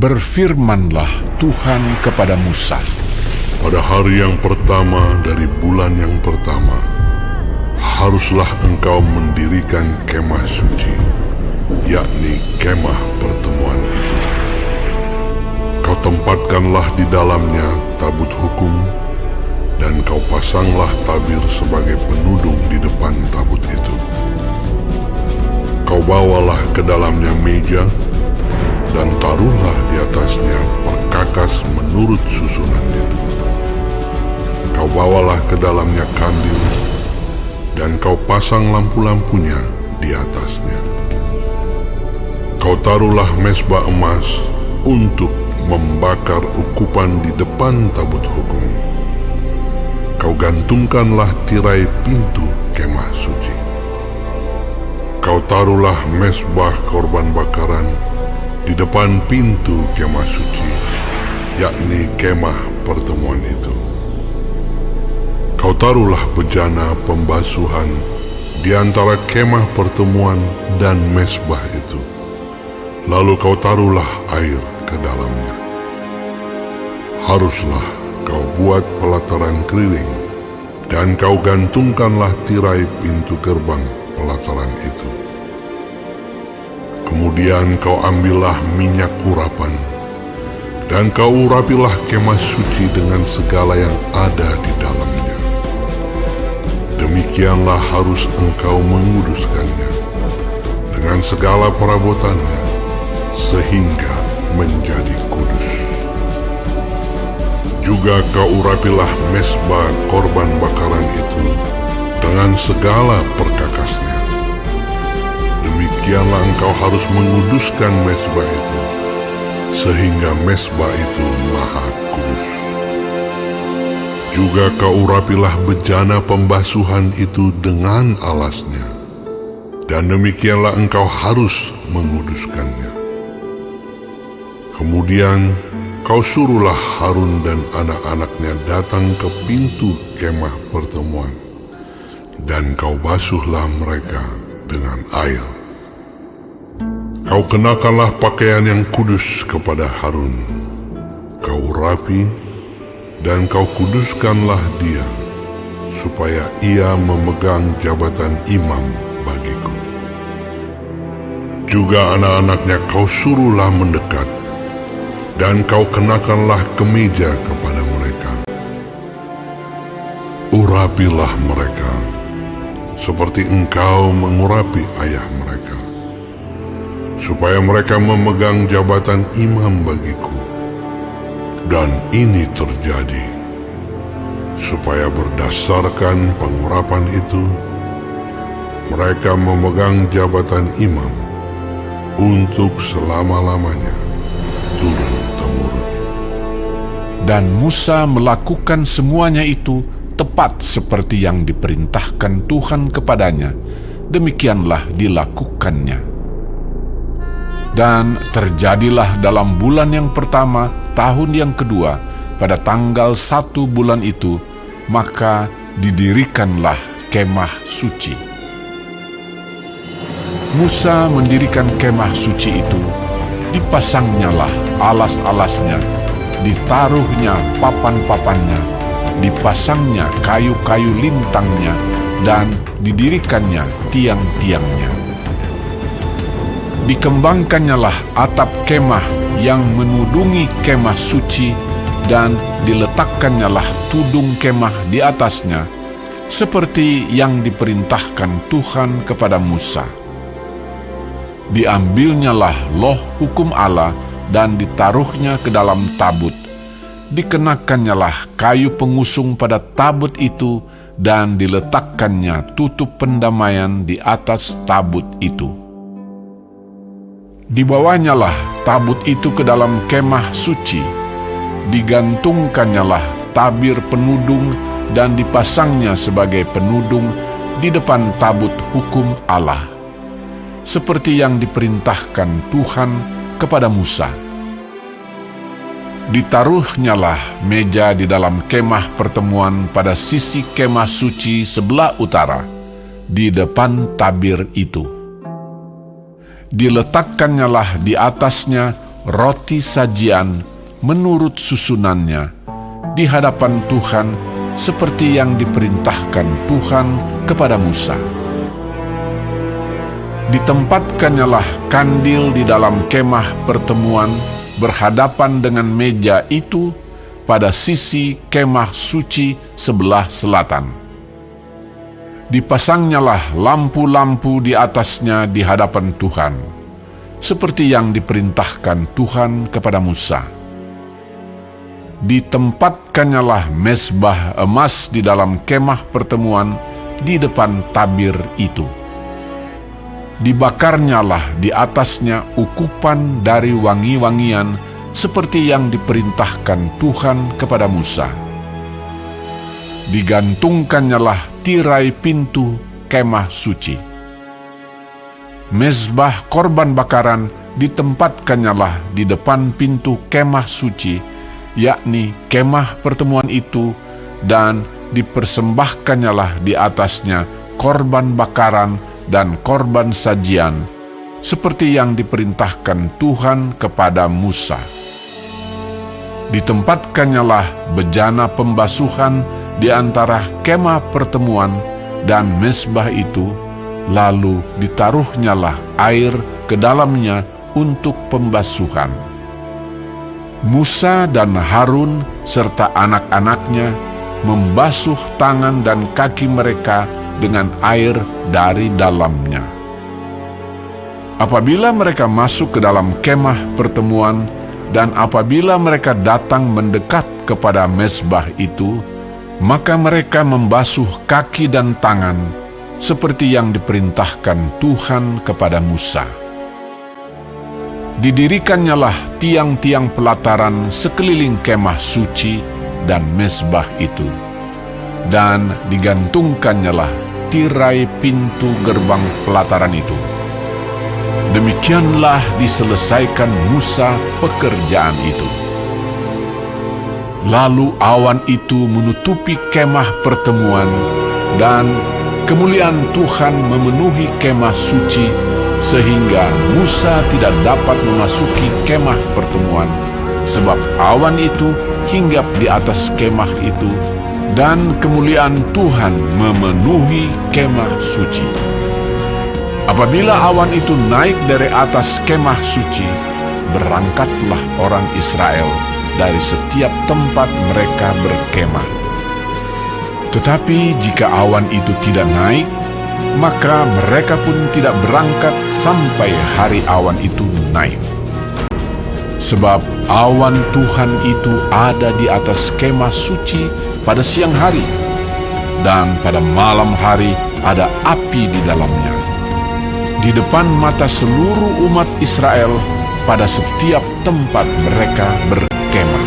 Berfirmanlah Tuhan kepada Musa, Pada hari yang pertama dari bulan yang pertama, haruslah engkau mendirikan kemah suci, yakni kemah pertemuan itu. Kau tempatkanlah di dalamnya tabut hukum, dan kau pasanglah tabir sebagai penudung di depan tabut itu. Kau bawalah ke dalamnya meja, dan taruhlah di atasnya perkakas menurut susunannya. Kau bawalah ke dalamnya kandil, dan kau pasang lampu-lampunya di atasnya. Kau taruhlah mezbah emas untuk membakar ukupan di depan tabut hukum. Kau gantungkanlah tirai pintu kemah suci. Kau taruhlah mezbah korban bakaran di depan pintu kemah suci, yakni kemah pertemuan itu. Kau taruhlah bejana pembasuhan di antara kemah pertemuan dan mezbah itu. Lalu kau taruhlah air ke dalamnya. Haruslah kau buat pelataran keliling, dan kau gantungkanlah tirai pintu gerbang pelataran itu. Kemudian kau ambillah minyak urapan, dan kau urapilah kemah suci dengan segala yang ada di dalamnya. Demikianlah harus engkau menguduskannya dengan segala perabotannya, sehingga menjadi kudus. Juga kau urapilah mezbah korban bakaran itu dengan segala perkakasnya. Demikianlah engkau harus menguduskan mezbah itu, sehingga mezbah itu maha kudus. Juga kau urapilah bejana pembasuhan itu dengan alasnya, dan demikianlah engkau harus menguduskannya. Kemudian kau suruhlah Harun dan anak-anaknya datang ke pintu kemah pertemuan, dan kau basuhlah mereka dengan air. Kau kenakanlah pakaian yang kudus kepada Harun. Kau urapi dan kau kuduskanlah dia, supaya ia memegang jabatan imam bagiku. Juga anak-anaknya kau suruhlah mendekat, dan kau kenakanlah kemeja kepada mereka. Urapilah mereka, seperti engkau mengurapi ayah mereka, supaya mereka memegang jabatan imam bagiku. Dan ini terjadi, supaya berdasarkan pengurapan itu, mereka memegang jabatan imam untuk selama-lamanya, turun-temurun. dan Musa melakukan semuanya itu tepat seperti yang diperintahkan Tuhan kepadanya. Demikianlah dilakukannya. Dan terjadilah dalam bulan yang pertama, tahun yang kedua, pada tanggal 1 bulan itu, maka didirikanlah kemah suci. Musa mendirikan kemah suci itu, dipasangnyalah alas-alasnya, ditaruhnya papan-papannya, dipasangnya kayu-kayu lintangnya, dan didirikannya tiang-tiangnya. Dikembangkannyalah atap kemah yang menudungi kemah suci, dan diletakkannya tudung kemah di atasnya, seperti yang diperintahkan Tuhan kepada Musa. Diambilnyalah loh hukum Allah dan ditaruhnya ke dalam tabut. Dikenakannyalah kayu pengusung pada tabut itu, dan diletakkannya tutup pendamaian di atas tabut itu. Dibawanyalah tabut itu ke dalam kemah suci, digantungkannyalah tabir penudung, dan dipasangnya sebagai penudung di depan tabut hukum Allah, seperti yang diperintahkan Tuhan kepada Musa. Ditaruhnyalah meja di dalam kemah pertemuan pada sisi kemah suci sebelah utara, di depan tabir itu. Diletakkannya di atasnya roti sajian menurut susunannya di hadapan Tuhan seperti yang diperintahkan Tuhan kepada Musa. Ditempatkannya kandil di dalam kemah pertemuan berhadapan dengan meja itu pada sisi kemah suci sebelah selatan. Dipasangnyalah lampu-lampu di atasnya di hadapan Tuhan, seperti yang diperintahkan Tuhan kepada Musa. Ditempatkannya mezbah emas di dalam kemah pertemuan di depan tabir itu. Dibakarnyalah di atasnya ukupan dari wangi-wangian seperti yang diperintahkan Tuhan kepada Musa. Digantungkannyalah tirai pintu kemah suci. Mezbah korban bakaran ditempatkannyalah di depan pintu kemah suci, yakni kemah pertemuan itu, dan dipersembahkannyalah di atasnya korban bakaran dan korban sajian, seperti yang diperintahkan Tuhan kepada Musa. Ditempatkannyalah bejana pembasuhan di antara kemah pertemuan dan mezbah itu, lalu ditaruhnyalah air ke dalamnya untuk pembasuhan. Musa dan Harun serta anak-anaknya membasuh tangan dan kaki mereka dengan air dari dalamnya. Apabila mereka masuk ke dalam kemah pertemuan dan apabila mereka datang mendekat kepada mezbah itu, maka mereka membasuh kaki dan tangan seperti yang diperintahkan Tuhan kepada Musa. Didirikannya tiang-tiang pelataran sekeliling kemah suci dan mezbah itu, dan digantungkannya tirai pintu gerbang pelataran itu. Demikianlah diselesaikan Musa pekerjaan itu. Lalu awan itu menutupi kemah pertemuan, dan kemuliaan Tuhan memenuhi kemah suci, sehingga Musa tidak dapat memasuki kemah pertemuan, sebab awan itu hinggap di atas kemah itu, dan kemuliaan Tuhan memenuhi kemah suci. Apabila awan itu naik dari atas kemah suci, berangkatlah orang Israel dari setiap tempat mereka berkemah. Tetapi jika awan itu tidak naik, maka mereka pun tidak berangkat sampai hari awan itu naik. Sebab awan Tuhan itu ada di atas kemah suci pada siang hari, dan pada malam hari ada api di dalamnya, di depan mata seluruh umat Israel pada setiap tempat mereka berkemah.